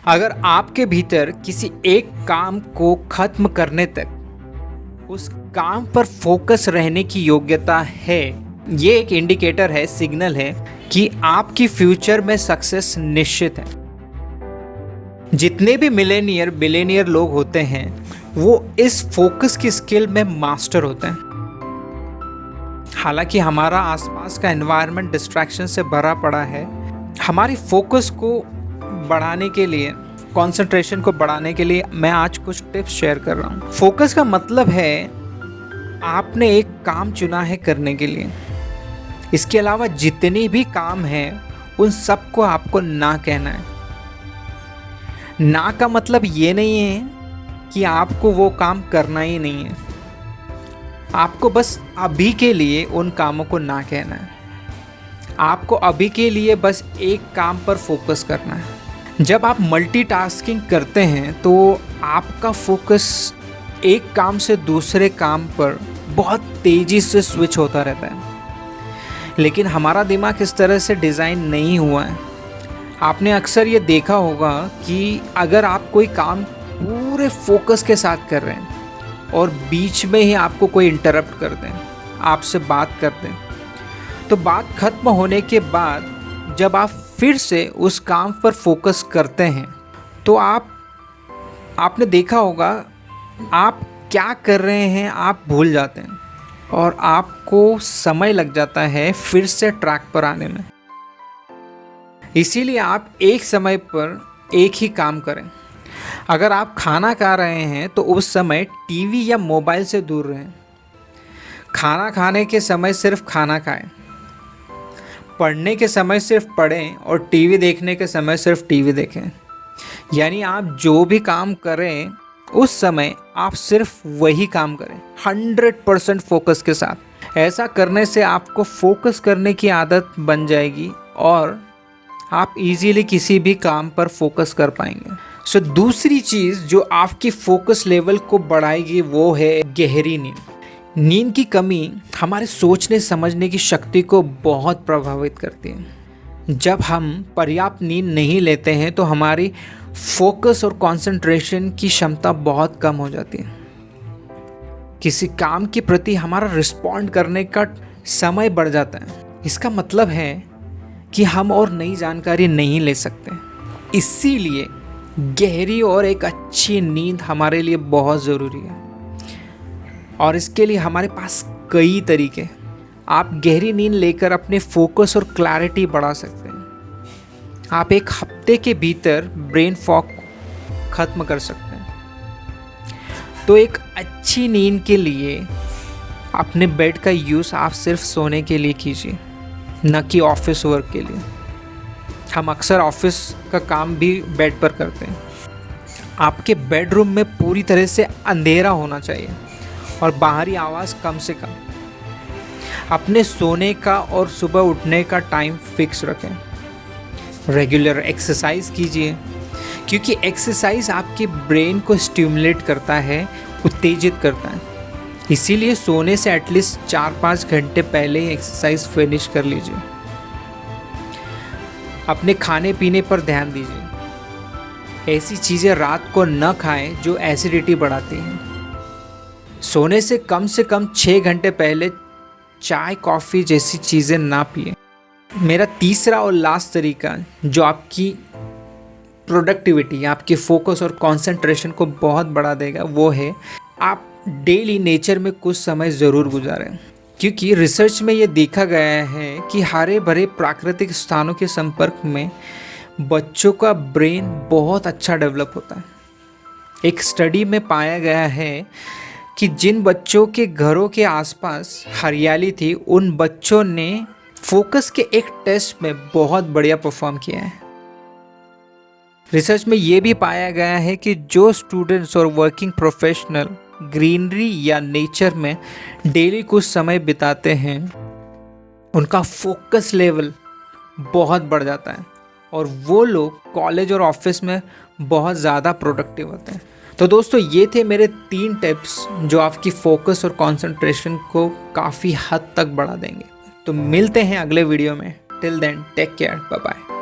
अगर आपके भीतर किसी एक काम को खत्म करने तक उस काम पर फोकस रहने की योग्यता है, ये एक इंडिकेटर है, सिग्नल है कि आपकी फ्यूचर में सक्सेस निश्चित है। जितने भी मिलेनियर बिलियनियर लोग होते हैं वो इस फोकस की स्किल में मास्टर होते हैं। हालांकि हमारा आसपास का एनवायरनमेंट डिस्ट्रैक्शन से भरा पड़ा है, हमारी फोकस को बढ़ाने के लिए, कंसंट्रेशन को बढ़ाने के लिए मैं आज कुछ टिप्स शेयर कर रहा हूँ। फोकस का मतलब है आपने एक काम चुना है करने के लिए, इसके अलावा जितने भी काम हैं उन सबको आपको ना कहना है। ना का मतलब ये नहीं है कि आपको वो काम करना ही नहीं है, आपको बस अभी के लिए उन कामों को ना कहना है। आपको अभी के लिए बस एक काम पर फोकस करना है। जब आप मल्टीटास्किंग करते हैं तो आपका फोकस एक काम से दूसरे काम पर बहुत तेज़ी से स्विच होता रहता है, लेकिन हमारा दिमाग इस तरह से डिज़ाइन नहीं हुआ है। आपने अक्सर ये देखा होगा कि अगर आप कोई काम पूरे फोकस के साथ कर रहे हैं और बीच में ही आपको कोई इंटरप्ट कर दें, आपसे बात कर दें, तो बात खत्म होने के बाद जब आप फिर से उस काम पर फोकस करते हैं तो आपने देखा होगा आप क्या कर रहे हैं आप भूल जाते हैं और आपको समय लग जाता है फिर से ट्रैक पर आने में। इसीलिए आप एक समय पर एक ही काम करें। अगर आप खाना खा रहे हैं तो उस समय टीवी या मोबाइल से दूर रहें। खाना खाने के समय सिर्फ खाना खाएं, पढ़ने के समय सिर्फ पढ़ें और टीवी देखने के समय सिर्फ टीवी देखें। यानी आप जो भी काम करें उस समय आप सिर्फ वही काम करें 100% फोकस के साथ। ऐसा करने से आपको फोकस करने की आदत बन जाएगी और आप इजीली किसी भी काम पर फोकस कर पाएंगे। दूसरी चीज़ जो आपकी फोकस लेवल को बढ़ाएगी वो है गहरी नींद। नींद की कमी हमारे सोचने समझने की शक्ति को बहुत प्रभावित करती है। जब हम पर्याप्त नींद नहीं लेते हैं तो हमारी फोकस और कंसंट्रेशन की क्षमता बहुत कम हो जाती है। किसी काम के प्रति हमारा रिस्पॉन्ड करने का समय बढ़ जाता है। इसका मतलब है कि हम और नई जानकारी नहीं ले सकते। इसीलिए गहरी और एक अच्छी नींद हमारे लिए बहुत ज़रूरी है और इसके लिए हमारे पास कई तरीके हैं। आप गहरी नींद लेकर अपने फोकस और क्लैरिटी बढ़ा सकते हैं। आप एक हफ्ते के भीतर ब्रेन फॉग खत्म कर सकते हैं। तो एक अच्छी नींद के लिए अपने बेड का यूज़ आप सिर्फ सोने के लिए कीजिए, न कि ऑफिस वर्क के लिए। हम अक्सर ऑफिस का काम भी बेड पर करते हैं। आपके बेडरूम में पूरी तरह से अंधेरा होना चाहिए और बाहरी आवाज़ कम से कम। अपने सोने का और सुबह उठने का टाइम फिक्स रखें। रेगुलर एक्सरसाइज कीजिए, क्योंकि एक्सरसाइज आपके ब्रेन को स्टिमुलेट करता है, उत्तेजित करता है। इसीलिए सोने से एटलीस्ट 4-5 घंटे पहले ही एक्सरसाइज फिनिश कर लीजिए। अपने खाने पीने पर ध्यान दीजिए। ऐसी चीज़ें रात को न खाएं जो एसिडिटी बढ़ाती हैं। सोने से कम 6 घंटे पहले चाय कॉफ़ी जैसी चीज़ें ना पिए। मेरा तीसरा और लास्ट तरीका जो आपकी प्रोडक्टिविटी, आपके फोकस और कंसंट्रेशन को बहुत बढ़ा देगा वो है आप डेली नेचर में कुछ समय ज़रूर गुजारें। क्योंकि रिसर्च में ये देखा गया है कि हरे भरे प्राकृतिक स्थानों के संपर्क में बच्चों का ब्रेन बहुत अच्छा डेवलप होता है। एक स्टडी में पाया गया है कि जिन बच्चों के घरों के आसपास हरियाली थी उन बच्चों ने फोकस के एक टेस्ट में बहुत बढ़िया परफॉर्म किया है। रिसर्च में ये भी पाया गया है कि जो स्टूडेंट्स और वर्किंग प्रोफेशनल ग्रीनरी या नेचर में डेली कुछ समय बिताते हैं उनका फोकस लेवल बहुत बढ़ जाता है और वो लोग कॉलेज और ऑफिस में बहुत ज़्यादा प्रोडक्टिव होते हैं। तो दोस्तों ये थे मेरे 3 टिप्स जो आपकी फोकस और कंसंट्रेशन को काफ़ी हद तक बढ़ा देंगे। तो मिलते हैं अगले वीडियो में। Till then take care, bye bye.